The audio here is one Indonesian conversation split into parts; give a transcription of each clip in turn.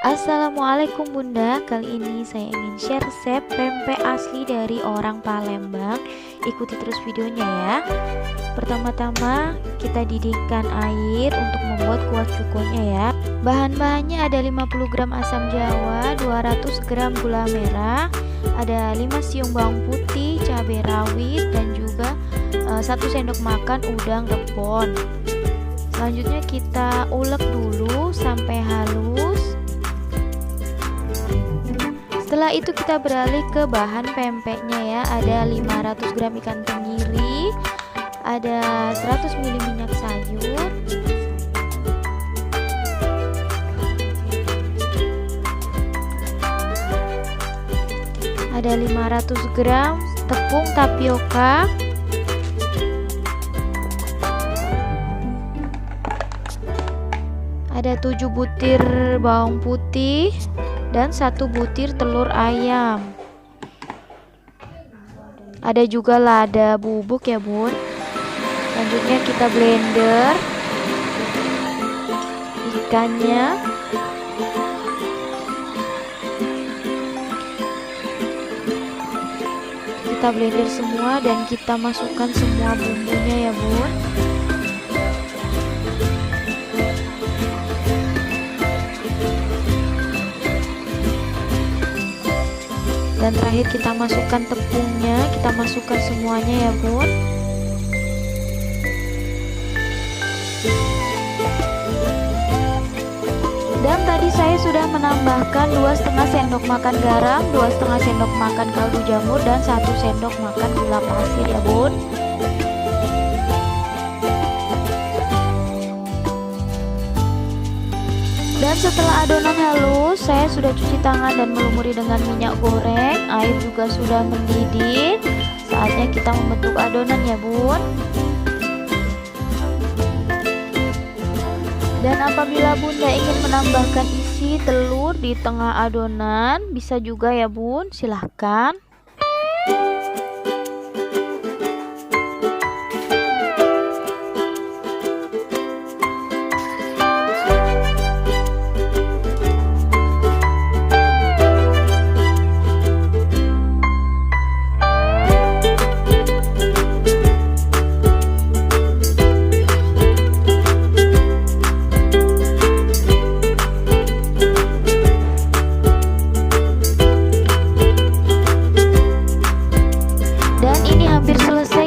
Assalamualaikum Bunda, kali ini saya ingin share resep pempek asli dari orang Palembang. Ikuti terus videonya ya. Pertama-tama kita didihkan air untuk membuat kuah cukonya ya. Bahan-bahannya ada 50 gram asam jawa, 200 gram gula merah, ada 5 siung bawang putih, cabai rawit, dan juga 1 sendok makan udang rebon. Selanjutnya kita ulek dulu sampai halus. Setelah itu kita beralih ke bahan pempeknya ya. Ada 500 gram ikan tenggiri, ada 100 ml minyak sayur, ada 500 gram tepung tapioka, ada 7 butir bawang putih, dan 1 butir telur ayam. Ada juga lada bubuk ya bun. Selanjutnya kita blender ikannya. Kita blender semua dan kita masukkan semua bumbunya ya bun. Dan terakhir kita masukkan tepungnya, kita masukkan semuanya ya bun. Dan tadi saya sudah menambahkan 2,5 sendok makan garam, 2,5 sendok makan kaldu jamur, dan 1 sendok makan gula pasir ya bun. Dan setelah adonan halus, saya sudah cuci tangan dan melumuri dengan minyak goreng. Air juga sudah mendidih. Saatnya kita membentuk adonan ya bun. Dan apabila bunda ingin menambahkan isi telur di tengah adonan, bisa juga ya bun, silahkan.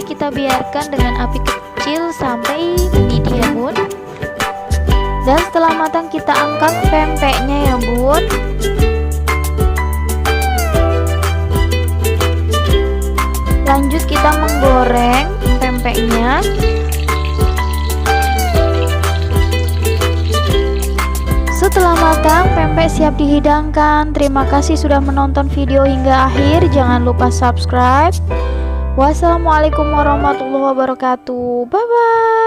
Kita biarkan dengan api kecil sampai mendidih ya bun. Dan setelah matang kita angkat pempeknya ya bun. Lanjut kita menggoreng pempeknya. Setelah matang, pempek siap dihidangkan. Terima kasih sudah menonton video hingga akhir. Jangan lupa subscribe. Wassalamualaikum warahmatullahi wabarakatuh. Bye bye.